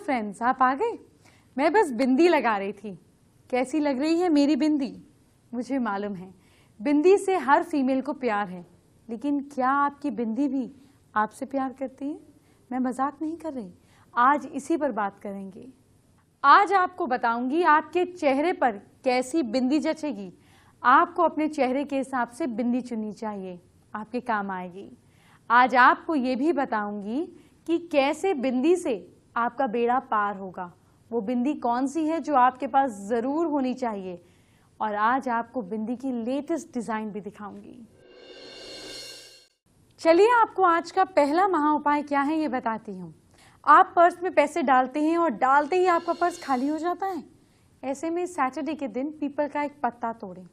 Friends, आप आ गए। मैं बस बिंदी लगा रही थी। कैसी लग रही है मेरी बिंदी? मुझे मालूम है बिंदी से हर फीमेल को प्यार है, लेकिन क्या आपकी बिंदी भी आपसे प्यार करती है? मैं मजाक नहीं कर रही, आज इसी पर बात करेंगे। आज आपको बताऊंगी आपके चेहरे पर कैसी बिंदी जचेगी। आपको अपने चेहरे के हिसाब से बिंदी चुननी चाहिए, आपके काम आएगी। आज आपको ये भी बताऊंगी कि कैसे बिंदी से आपका बेड़ा पार होगा। वो बिंदी कौन सी है जो आपके पास ज़रूर होनी चाहिए। और आज आपको बिंदी की लेटेस्ट डिज़ाइन भी दिखाऊंगी। चलिए आपको आज का पहला महा उपाय क्या है ये बताती हूँ। आप पर्स में पैसे डालते हैं और डालते ही आपका पर्स खाली हो जाता है। ऐसे में सैटरडे के दिन पीपल का एक पत्ता तोड़ें,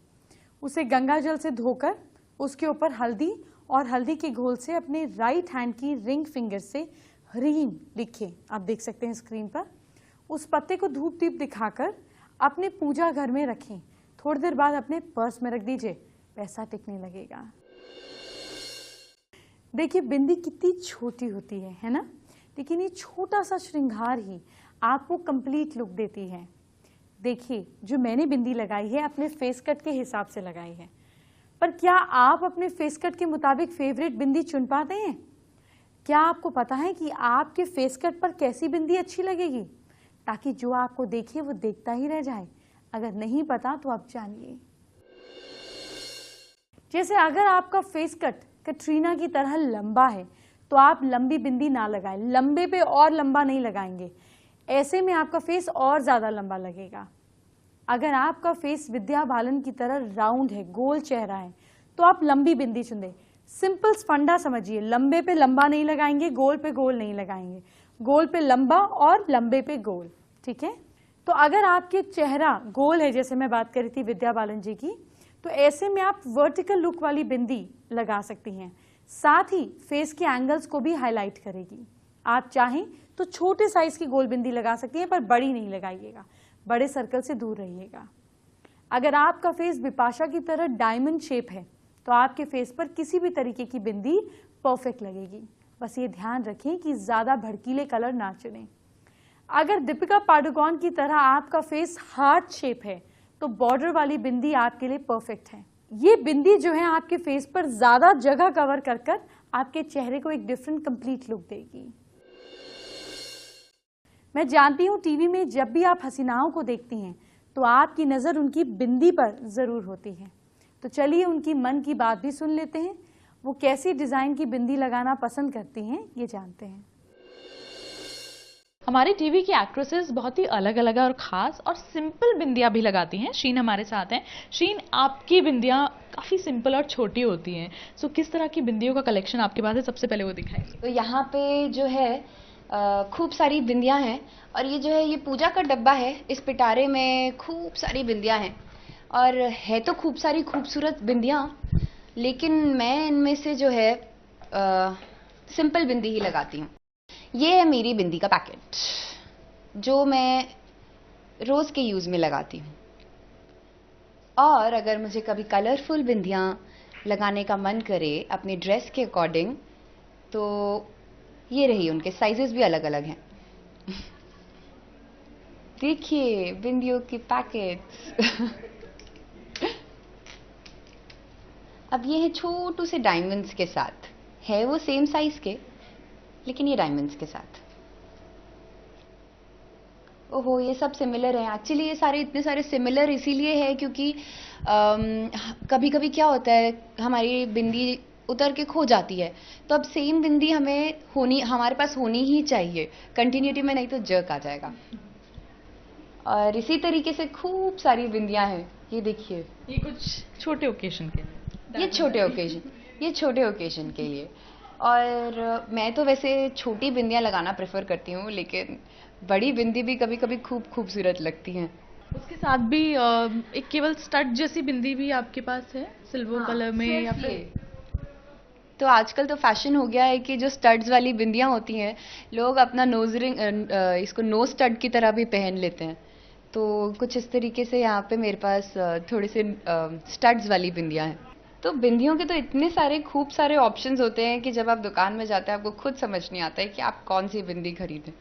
उसे गंगा जल से धोकर उसके ऊपर हल्दी और हल्दी के घोल से अपने राइट हैंड की रिंग फिंगर से ह्रीम लिखें। आप देख सकते हैं स्क्रीन पर। उस पत्ते को धूप दीप दिखाकर अपने पूजा घर में रखें। थोड़ी देर बाद अपने पर्स में रख दीजिए, पैसा टिकने लगेगा। देखिए बिंदी कितनी छोटी होती है ना? लेकिन ये छोटा सा श्रृंगार ही आपको कंप्लीट लुक देती है। देखिए जो मैंने बिंदी लगाई है अपने फेस कट के हिसाब से लगाई है, पर क्या आप अपने फेस कट के मुताबिक फेवरेट बिंदी चुन पाते हैं? क्या आपको पता है कि आपके फेस कट पर कैसी बिंदी अच्छी लगेगी, ताकि जो आपको देखे वो देखता ही रह जाए? अगर नहीं पता तो आप जानिए। जैसे अगर आपका फेस कट कटरीना की तरह लंबा है तो आप लंबी बिंदी ना लगाएं, लंबे पे और लंबा नहीं लगाएंगे, ऐसे में आपका फेस और ज़्यादा लंबा लगेगा। अगर आपका फेस विद्या बालन की तरह राउंड है, गोल चेहरा है, तो आप लंबी बिंदी चुनें। सिंपल फंडा समझिए, लंबे पे लंबा नहीं लगाएंगे, गोल पे गोल नहीं लगाएंगे, गोल पे लंबा और लंबे पे गोल, ठीक है? तो अगर आपके चेहरा गोल है, जैसे मैं बात कर रही थी विद्या बालन जी की, तो ऐसे में आप वर्टिकल लुक वाली बिंदी लगा सकती हैं। साथ ही फेस के एंगल्स को भी हाईलाइट करेगी। आप चाहें तो छोटे साइज की गोल बिंदी लगा सकती हैं, पर बड़ी नहीं लगाइएगा, बड़े सर्कल से दूर रहिएगा। अगर आपका फेस बिपाशा की तरह डायमंड शेप है तो आपके फेस पर किसी भी तरीके की बिंदी परफेक्ट लगेगी। बस ये ध्यान रखें कि ज़्यादा भड़कीले कलर ना चुनें। अगर दीपिका पादुकोण की तरह आपका फेस हार्ट शेप है तो बॉर्डर वाली बिंदी आपके लिए परफेक्ट है। ये बिंदी जो है आपके फेस पर ज़्यादा जगह कवर कर कर आपके चेहरे को एक डिफरेंट कंप्लीट लुक देगी। मैं जानती हूँ टीवी में जब भी आप हसीनाओं को देखती हैं तो आपकी नज़र उनकी बिंदी पर ज़रूर होती है। तो चलिए उनकी मन की बात भी सुन लेते हैं। वो कैसी डिज़ाइन की बिंदी लगाना पसंद करती हैं ये जानते हैं। हमारे टीवी की एक्ट्रेसेस बहुत ही अलग अलग और ख़ास और सिंपल बिंदियाँ भी लगाती हैं। शीन हमारे साथ हैं। शीन, आपकी बिंदियाँ काफ़ी सिंपल और छोटी होती हैं, सो किस तरह की बिंदियों का कलेक्शन आपके पास है? सबसे पहले वो दिखाइए। तो यहाँ पे जो है खूब सारी बिंदियाँ हैं, और ये जो है ये पूजा का डब्बा है। इस पिटारे में खूब सारी बिंदियाँ हैं, और है तो खूब सारी खूबसूरत बिंदियाँ, लेकिन मैं इनमें से जो है सिंपल बिंदी ही लगाती हूँ। ये है मेरी बिंदी का पैकेट जो मैं रोज़ के यूज़ में लगाती हूँ। और अगर मुझे कभी कलरफुल बिंदियाँ लगाने का मन करे अपने ड्रेस के अकॉर्डिंग, तो ये रही। उनके साइजेस भी अलग अलग हैं। देखिए बिंदियों की पैकेट्स। अब ये है छोटू से डायमंड्स के साथ, है वो सेम साइज के, लेकिन ये डायमंड्स के साथ। ओहो, ये सब सिमिलर है। एक्चुअली ये सारे इतने सारे सिमिलर इसीलिए है क्योंकि कभी कभी क्या होता है, हमारी बिंदी उतर के खो जाती है, तो अब सेम बिंदी हमारे पास होनी ही चाहिए कंटिन्यूटी में, नहीं तो जर्क आ जाएगा। और इसी तरीके से खूब सारी बिंदियां हैं। ये देखिए, ये कुछ छोटे ओकेजन के लिए, ये छोटे ओकेजन के लिए। और मैं तो वैसे छोटी बिंदियां लगाना प्रेफर करती हूँ, लेकिन बड़ी बिंदी भी कभी कभी खूब खूबसूरत लगती हैं। उसके साथ भी एक केवल स्टड जैसी बिंदी भी आपके पास है, सिल्वर कलर में या फिर? तो आजकल तो फैशन हो गया है कि जो स्टड्स वाली बिंदियां होती हैं, लोग अपना नोज रिंग इसको नोज स्टड की तरह भी पहन लेते हैं। तो कुछ इस तरीके से यहाँ पे मेरे पास थोड़े से स्टड्स वाली बिंदियां हैं। तो बिंदियों के तो इतने सारे खूब सारे ऑप्शंस होते हैं कि जब आप दुकान में जाते हैं आपको खुद समझ नहीं आता है कि आप कौन सी बिंदी खरीदें।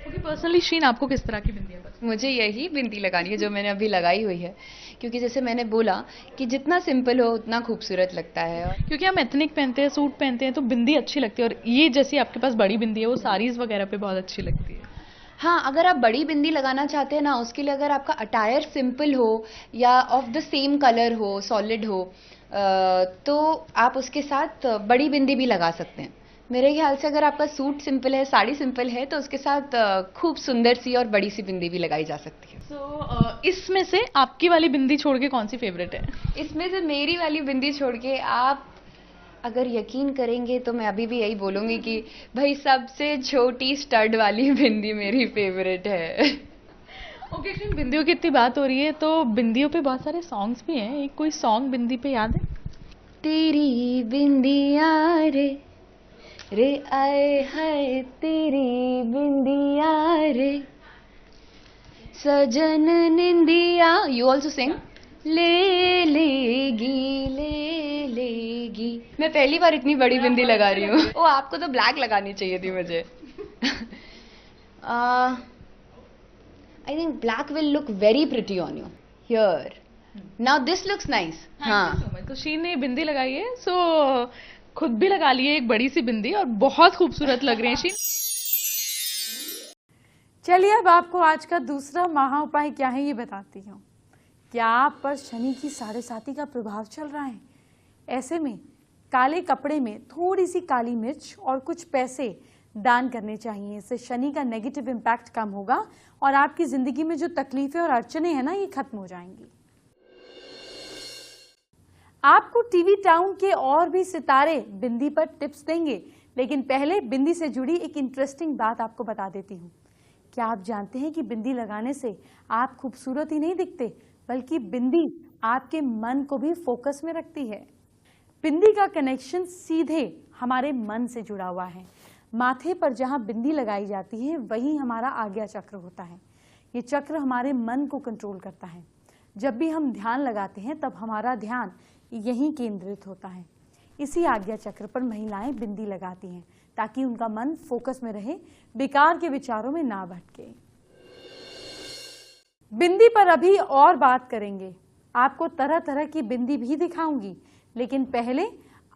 ओके, पर्सनली शीन आपको किस तरह की बिंदियाँ पसंद? मुझे यही बिंदी लगानी है जो मैंने अभी लगाई हुई है, क्योंकि जैसे मैंने बोला कि जितना सिंपल हो उतना खूबसूरत लगता है। और क्योंकि हम एथनिक पहनते हैं, सूट पहनते हैं, तो बिंदी अच्छी लगती है, और ये जैसी आपके पास बड़ी बिंदी है वो साड़ीज वगैरह पे बहुत अच्छी लगती है। हाँ, अगर आप बड़ी बिंदी लगाना चाहते हैं ना, उसके लिए अगर आपका अटायर सिंपल हो या ऑफ द सेम कलर हो, सॉलिड हो, तो आप उसके साथ बड़ी बिंदी भी लगा सकते हैं। मेरे ख्याल से अगर आपका सूट सिंपल है, साड़ी सिंपल है, तो उसके साथ खूब सुंदर सी और बड़ी सी बिंदी भी लगाई जा सकती है। सो इसमें से आपकी वाली बिंदी छोड़ के कौन सी फेवरेट है? इसमें से मेरी वाली बिंदी छोड़ के आप अगर यकीन करेंगे तो मैं अभी भी यही बोलूंगी कि भाई सबसे छोटी स्टड वाली बिंदी मेरी फेवरेट है। ओके, बिंदियों की इतनी बात हो रही है तो बिंदियों पे बहुत सारे सॉन्ग्स भी हैं, एक कोई सॉन्ग बिंदी पे याद है? तेरी बिंदिया रे रे आए हाय, तेरी बिंदिया रे सजन निंदिया। यू ऑल्सो सिंग। ले लेगी। मैं पहली बार इतनी बड़ी बिंदी लगा रही हूँ। ओ, आपको तो ब्लैक लगानी चाहिए थी मुझे। I think black will look very pretty on you here. Now this looks nice. हाँ, तो शीन ने बिंदी लगाई है, सो खुद भी लगा ली है एक बड़ी सी बिंदी और बहुत खूबसूरत लग रही है शीन। चलिए अब आपको आज का दूसरा महा उपाय क्या है ये बताती हूँ। क्या आप पर शनि की 7.5 का प्रभाव चल रहा है? ऐसे में काले कपड़े में थोड़ी सी काली मिर्च और कुछ पैसे दान करने चाहिए। इससे शनि का नेगेटिव इम्पैक्ट कम होगा और आपकी जिंदगी में जो तकलीफें और अड़चने हैं ना, ये खत्म हो जाएंगी। आपको टीवी टाउन के और भी सितारे बिंदी पर टिप्स देंगे, लेकिन पहले बिंदी से जुड़ी एक इंटरेस्टिंग बात आपको बता देती हूँ। क्या आप जानते हैं कि बिंदी लगाने से आप खूबसूरत ही नहीं दिखते, बल्कि बिंदी आपके मन को भी फोकस में रखती है। बिंदी का कनेक्शन सीधे हमारे मन से जुड़ा हुआ है। माथे पर जहां बिंदी लगाई जाती है वही हमारा आज्ञा चक्र होता है। ये चक्र हमारे मन को कंट्रोल करता है। जब भी हम ध्यान लगाते हैं तब हमारा ध्यान यहीं केंद्रित होता है। इसी आज्ञा चक्र पर महिलाएं बिंदी लगाती हैं ताकि उनका मन फोकस में रहे, बेकार के विचारों में ना भटके। बिंदी पर अभी और बात करेंगे। आपको तरह तरह की बिंदी भी दिखाऊंगी, लेकिन पहले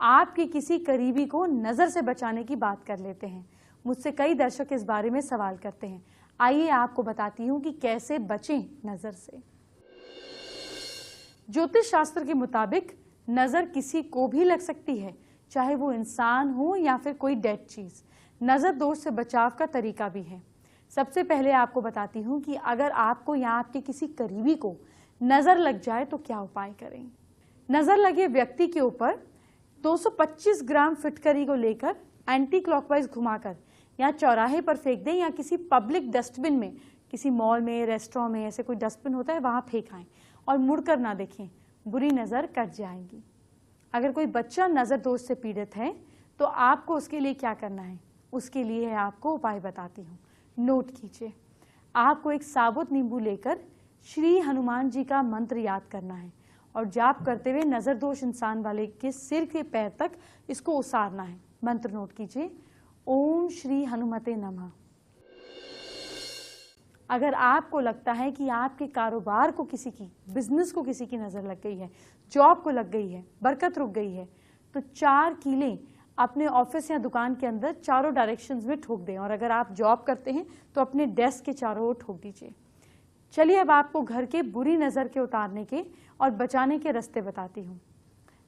आपके किसी करीबी को नजर से बचाने की बात कर लेते हैं। मुझसे कई दर्शक इस बारे में सवाल करते हैं। आइए आपको बताती हूँ कि कैसे बचें नजर से। ज्योतिष शास्त्र के मुताबिक नजर किसी को भी लग सकती है, चाहे वो इंसान हो या फिर कोई डेड चीज। नजर दोष से बचाव का तरीका भी है। सबसे पहले आपको बताती हूँ कि अगर आपको या आपके किसी करीबी को नजर लग जाए तो क्या उपाय करें। नजर लगे व्यक्ति के ऊपर 225 ग्राम फिटकरी को लेकर एंटी क्लॉकवाइज घुमाकर या चौराहे पर फेंक दें, या किसी पब्लिक डस्टबिन में, किसी मॉल में, रेस्टोरेंट में ऐसे कोई डस्टबिन होता है वहां फेंक आएं और मुड़कर ना देखें, बुरी नजर कट जाएंगी। अगर कोई बच्चा नजर दोष से पीड़ित है तो आपको उसके लिए क्या करना है, उसके लिए आपको उपाय बताती हूँ। नोट कीजिए। आपको एक साबुत नींबू लेकर श्री हनुमान जी का मंत्र याद करना है और जाप करते हुए नजर दोष इंसान वाले के सिर के पैर तक इसको उसारना है। मंत्र नोट कीजिए, ओम श्री हनुमते नमः। अगर आपको लगता है कि आपके कारोबार को किसी की, बिजनेस को किसी की नजर लग गई है, जॉब को लग गई है, बरकत रुक गई है, तो 4 कीलें अपने ऑफिस या दुकान के अंदर चारों डायरेक्शंस में ठोक दें। और अगर आप जॉब करते हैं तो अपने डेस्क के चारों ओर ठोक दीजिए। चलिए अब आपको घर के बुरी नज़र के उतारने के और बचाने के रास्ते बताती हूँ।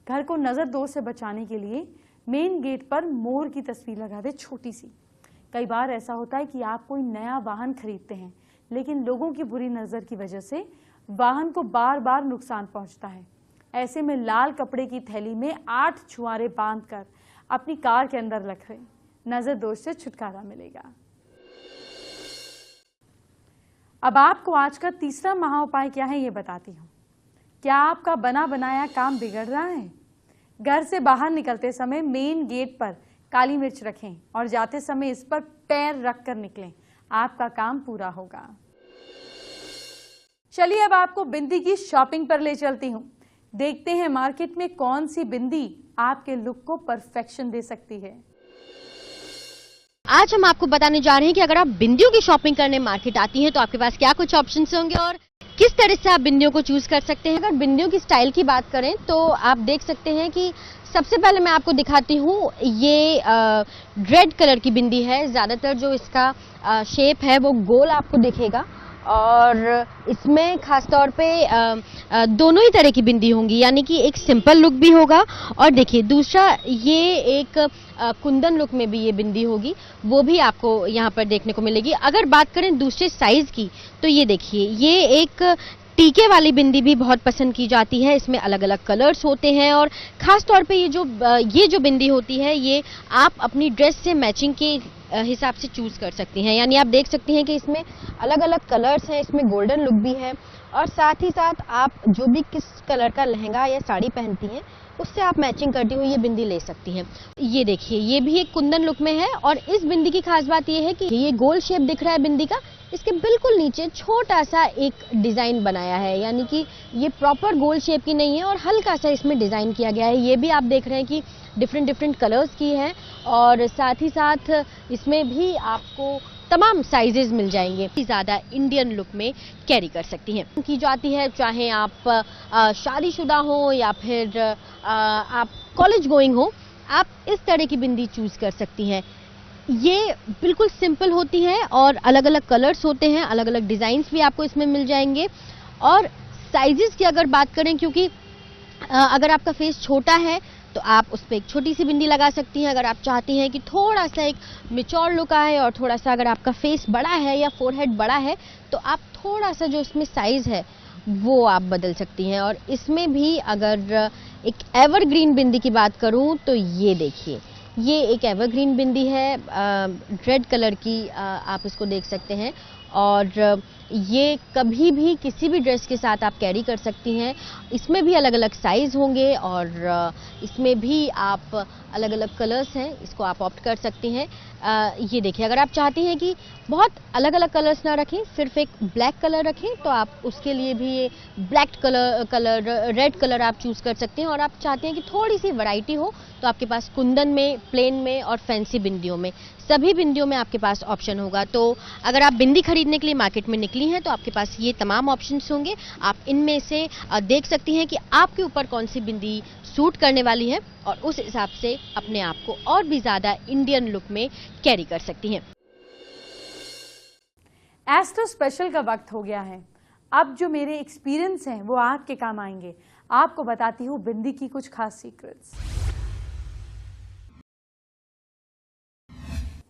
घर को नज़र दोष से बचाने के लिए मेन गेट पर मोर की तस्वीर लगा दे, छोटी सी। कई बार ऐसा होता है कि आप कोई नया वाहन खरीदते हैं, लेकिन लोगों की बुरी नज़र की वजह से वाहन को बार बार नुकसान पहुंचता है। ऐसे में लाल कपड़े की थैली में 8 छुआरे बांधकर अपनी कार के अंदर रखें, नजर दोष से छुटकारा मिलेगा। अब आपको आज का तीसरा महा उपाय क्या है ये बताती हूँ। क्या आपका बना बनाया काम बिगड़ रहा है? घर से बाहर निकलते समय मेन गेट पर काली मिर्च रखें और जाते समय इस पर पैर रखकर निकलें, आपका काम पूरा होगा। चलिए अब आपको बिंदी की शॉपिंग पर ले चलती हूँ। देखते हैं मार्केट में कौन सी बिंदी आपके लुक को परफेक्शन दे सकती है। आज हम आपको बताने जा रहे हैं कि अगर आप बिंदियों की शॉपिंग करने मार्केट आती हैं तो आपके पास क्या कुछ ऑप्शंस होंगे और किस तरह से आप बिंदियों को चूज कर सकते हैं। अगर बिंदियों की स्टाइल की बात करें तो आप देख सकते हैं कि सबसे पहले मैं आपको दिखाती हूँ, ये रेड कलर की बिंदी है। ज़्यादातर जो इसका शेप है वो गोल आपको दिखेगा और इसमें खासतौर पे दोनों ही तरह की बिंदी होंगी, यानी कि एक सिंपल लुक भी होगा और देखिए दूसरा ये एक कुंदन लुक में भी ये बिंदी होगी, वो भी आपको यहाँ पर देखने को मिलेगी। अगर बात करें दूसरे साइज की तो ये देखिए, ये एक टीके वाली बिंदी भी बहुत पसंद की जाती है। इसमें अलग अलग कलर्स होते हैं और खास तौर पे ये जो बिंदी होती है ये आप अपनी ड्रेस से मैचिंग के हिसाब से चूज कर सकती हैं। यानी आप देख सकती हैं कि इसमें अलग अलग कलर्स हैं, इसमें गोल्डन लुक भी है और साथ ही साथ आप जो भी किस कलर का लहंगा या साड़ी पहनती हैं उससे आप मैचिंग करती हुई ये बिंदी ले सकती हैं। ये देखिए, ये भी एक कुंदन लुक में है और इस बिंदी की खास बात ये है कि ये गोल शेप दिख रहा है बिंदी का, इसके बिल्कुल नीचे छोटा सा एक डिजाइन बनाया है, यानी कि ये प्रॉपर गोल शेप की नहीं है और हल्का सा इसमें डिजाइन किया गया है। ये भी आप देख रहे हैं कि डिफरेंट कलर्स की है और साथ ही साथ इसमें भी आपको तमाम साइजेस मिल जाएंगे। ज़्यादा इंडियन लुक में कैरी कर सकती हैं की जाती है, चाहे आप शादीशुदा हो या फिर आप कॉलेज गोइंग हो, आप इस तरह की बिंदी चूज कर सकती हैं। ये बिल्कुल सिंपल होती है और अलग अलग कलर्स होते हैं, अलग अलग डिजाइन्स भी आपको इसमें मिल जाएंगे। और साइजेस की अगर बात करें, क्योंकि अगर आपका फेस छोटा है तो आप उस पर एक छोटी सी बिंदी लगा सकती हैं। अगर आप चाहती हैं कि थोड़ा सा एक मैच्योर लुक आए और थोड़ा सा अगर आपका फेस बड़ा है या फोरहेड बड़ा है तो आप थोड़ा सा जो इसमें साइज है वो आप बदल सकती हैं। और इसमें भी अगर एक एवरग्रीन बिंदी की बात करूं तो ये देखिए, ये एक एवरग्रीन बिंदी है, रेड कलर की, आप इसको देख सकते हैं और ये कभी भी किसी भी ड्रेस के साथ आप कैरी कर सकती हैं। इसमें भी अलग अलग साइज होंगे और इसमें भी आप अलग अलग कलर्स हैं, इसको आप ऑप्ट कर सकती हैं। ये देखिए, अगर आप चाहती हैं कि बहुत अलग अलग कलर्स ना रखें, सिर्फ एक ब्लैक कलर रखें, तो आप उसके लिए भी ये ब्लैक कलर रेड कलर आप चूज कर सकते हैं। और आप चाहते हैं कि थोड़ी सी वैरायटी हो तो आपके पास कुंदन में, प्लेन में और फैंसी बिंदियों में, सभी बिंदियों में आपके पास ऑप्शन होगा। तो अगर आप बिंदी खरीदने के लिए मार्केट में निकली हैं तो आपके पास ये तमाम ऑप्शंस होंगे। आप इनमें से देख सकती हैं कि आपके ऊपर कौन सी बिंदी सूट करने वाली है और उस हिसाब से अपने आप को और भी ज्यादा इंडियन लुक में कैरी कर सकती हैं। एस्ट्रो स्पेशल का वक्त हो गया है। अब जो मेरे एक्सपीरियंस हैं वो आपके काम आएंगे। आपको बताती हूँ बिंदी की कुछ खास सीक्रेट्स।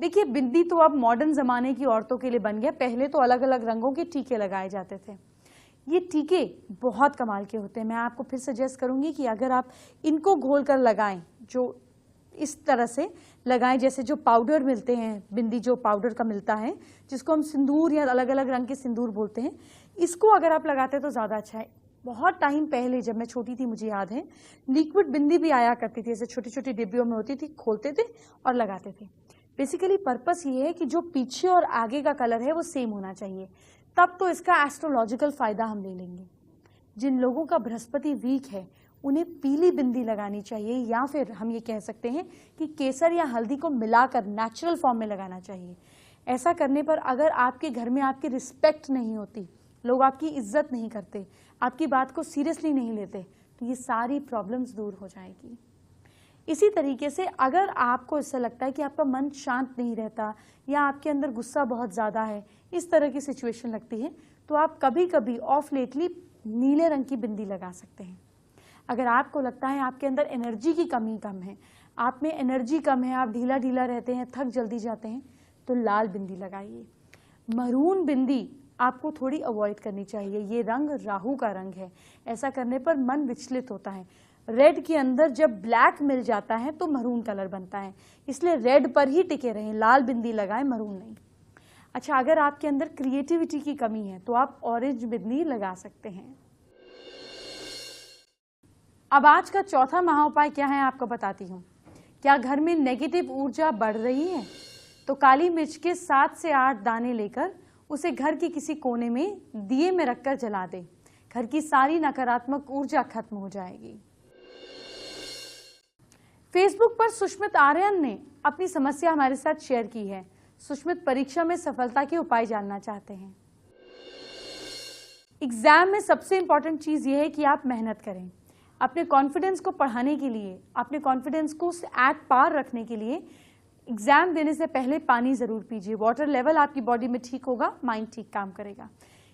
देखिए, बिंदी तो अब मॉडर्न ज़माने की औरतों के लिए बन गया। पहले तो अलग अलग रंगों के टीके लगाए जाते थे। ये टीके बहुत कमाल के होते हैं। मैं आपको फिर सजेस्ट करूंगी कि अगर आप इनको घोल कर लगाएं, जो इस तरह से लगाएं, जैसे जो पाउडर मिलते हैं, बिंदी जो पाउडर का मिलता है जिसको हम सिंदूर या अलग अलग रंग के सिंदूर बोलते हैं, इसको अगर आप लगाते हैं तो ज़्यादा अच्छा है। बहुत टाइम पहले जब मैं छोटी थी, मुझे याद है, लिक्विड बिंदी भी आया करती थी, ऐसे छोटी छोटी डिब्बियों में होती थी, खोलते थे और लगाते थे। बेसिकली पर्पस ये है कि जो पीछे और आगे का कलर है वो सेम होना चाहिए, तब तो इसका एस्ट्रोलॉजिकल फायदा हम ले लेंगे। जिन लोगों का बृहस्पति वीक है उन्हें पीली बिंदी लगानी चाहिए, या फिर हम ये कह सकते हैं कि केसर या हल्दी को मिलाकर नेचुरल फॉर्म में लगाना चाहिए। ऐसा करने पर अगर आपके घर में आपकी रिस्पेक्ट नहीं होती, लोग आपकी इज्जत नहीं करते, आपकी बात को सीरियसली नहीं लेते, तो ये सारी प्रॉब्लम्स दूर हो जाएगी। इसी तरीके से अगर आपको ऐसा लगता है कि आपका मन शांत नहीं रहता या आपके अंदर गुस्सा बहुत ज़्यादा है, इस तरह की सिचुएशन लगती है, तो आप कभी कभी ऑफ लेटली नीले रंग की बिंदी लगा सकते हैं। अगर आपको लगता है आपके अंदर एनर्जी की कमी कम है, आप में एनर्जी कम है, आप ढीला ढीला रहते हैं, थक जल्दी जाते हैं, तो लाल बिंदी लगाइए। मरून बिंदी आपको थोड़ी अवॉइड करनी चाहिए। ये रंग राहु का रंग है, ऐसा करने पर मन विचलित होता है। रेड के अंदर जब ब्लैक मिल जाता है तो मरून कलर बनता है, इसलिए रेड पर ही टिके रहें, लाल बिंदी लगाएं, मरून नहीं। अच्छा, अगर आपके अंदर क्रिएटिविटी की कमी है तो आप ऑरेंज बिंदी लगा सकते हैं। अब आज का चौथा महाउपाय क्या है आपको बताती हूँ। क्या घर में नेगेटिव ऊर्जा बढ़ रही है तो काली मिर्च के 7 से 8 दाने लेकर उसे घर के किसी कोने में दिए में रखकर जला दे। घर की सारी नकारात्मक ऊर्जा खत्म हो जाएगी। फेसबुक पर सुष्मित आर्यन ने अपनी समस्या हमारे साथ शेयर की है। सुष्मित परीक्षा में सफलता के उपाय जानना चाहते हैं। एग्जाम में सबसे इंपॉर्टेंट चीज यह है कि आप मेहनत करें। अपने कॉन्फिडेंस को बढ़ाने के लिए, अपने कॉन्फिडेंस को एट पार रखने के लिए एग्जाम देने से पहले पानी जरूर पीजिए। वाटर लेवल आपकी बॉडी में ठीक होगा, माइंड ठीक काम करेगा।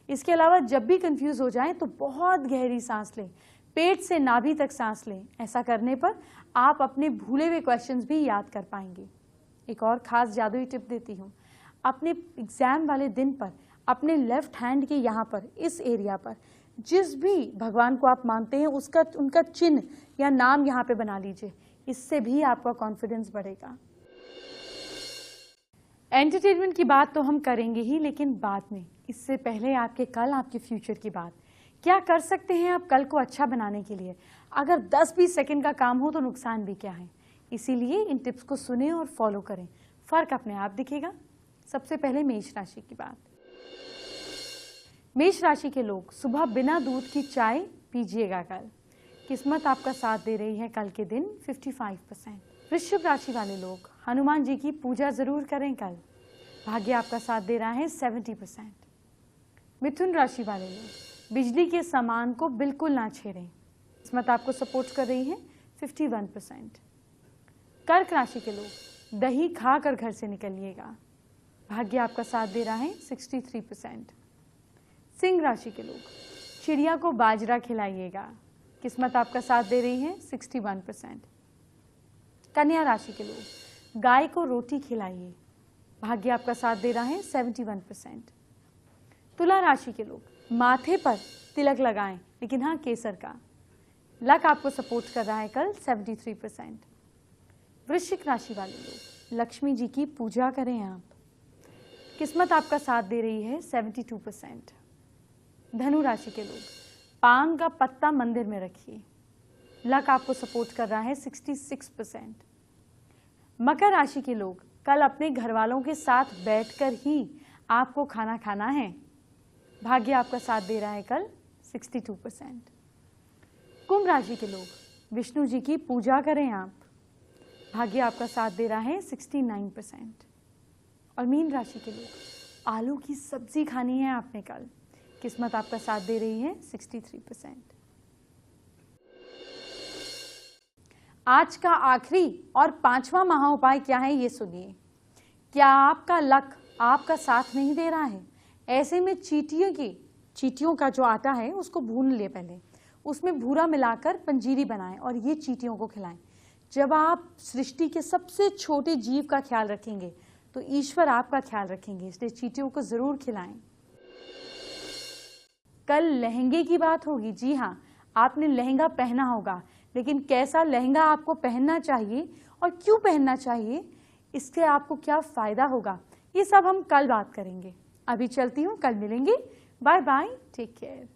इसके अलावा जब भी कंफ्यूज हो जाएं तो बहुत गहरी सांस लें, पेट से नाभि तक सांस लें। ऐसा करने पर आप अपने भूले हुए क्वेश्चंस भी याद कर पाएंगे। एक और खास जादुई टिप देती हूँ। अपने एग्जाम वाले दिन पर अपने लेफ्ट हैंड के यहाँ पर, इस एरिया पर, जिस भी भगवान को आप मानते हैं उनका चिन्ह या नाम यहाँ पे बना लीजिए। इससे भी आपका कॉन्फिडेंस बढ़ेगा। एंटरटेनमेंट की बात तो हम करेंगे ही, लेकिन बाद में। इससे पहले आपके फ्यूचर की बात। क्या कर सकते हैं आप कल को अच्छा बनाने के लिए? अगर 10-20 सेकंड का काम हो तो नुकसान भी क्या है। इसीलिए इन टिप्स को सुने और फॉलो करें, फर्क अपने आप दिखेगा। सबसे पहले मेष राशि की बात। मेष राशि के लोग सुबह बिना दूध की चाय पीजिएगा कल। किस्मत आपका साथ दे रही है कल के दिन 55%। वृश्चिक राशि वाले लोग हनुमान जी की पूजा जरूर करें कल। भाग्य आपका साथ दे रहा है 70%। मिथुन राशि वाले लोग बिजली के सामान को बिल्कुल ना छेड़ें। किस्मत आपको सपोर्ट कर रही है 51%। कर्क राशि के लोग दही खाकर घर से निकलिएगा। भाग्य आपका साथ दे रहा है 63%। सिंह राशि के लोग चिड़िया को बाजरा खिलाइएगा। किस्मत आपका साथ दे रही है 61%। कन्या राशि के लोग गाय को रोटी खिलाइए। भाग्य आपका साथ दे रहा है 71%। तुला राशि के लोग माथे पर तिलक लगाएं, लेकिन हाँ केसर का। लक आपको सपोर्ट कर रहा है कल 73%। वृश्चिक राशि वाले लोग लक्ष्मी जी की पूजा करें आप। किस्मत आपका साथ दे रही है 72%। धनु राशि के लोग पान का पत्ता मंदिर में रखिए। लक आपको सपोर्ट कर रहा है 66%। मकर राशि के लोग कल अपने घर वालों के साथ बैठकर ही आपको खाना खाना है। भाग्य आपका साथ दे रहा है कल 62%। कुंभ राशि के लोग विष्णु जी की पूजा करें आप। भाग्य आपका साथ दे रहा है 69%। और मीन राशि के लोग आलू की सब्जी खानी है आपने कल। किस्मत आपका साथ दे रही है 63%। आज का आखिरी और 5वां महा उपाय क्या है ये सुनिए। क्या आपका लक आपका साथ नहीं दे रहा है? ऐसे में चींटियों का जो आटा है उसको भून ले पहले, उसमें भूरा मिलाकर पंजीरी बनाएं और ये चींटियों को खिलाएं। जब आप सृष्टि के सबसे छोटे जीव का ख्याल रखेंगे तो ईश्वर आपका ख्याल रखेंगे, इसलिए चींटियों को जरूर खिलाएं। कल लहंगे की बात होगी। जी हाँ, आपने लहंगा पहना होगा, लेकिन कैसा लहंगा आपको पहनना चाहिए और क्यों पहनना चाहिए, इससे आपको क्या फायदा होगा, ये सब हम कल बात करेंगे। अभी चलती हूँ, कल मिलेंगे। Bye bye, take care.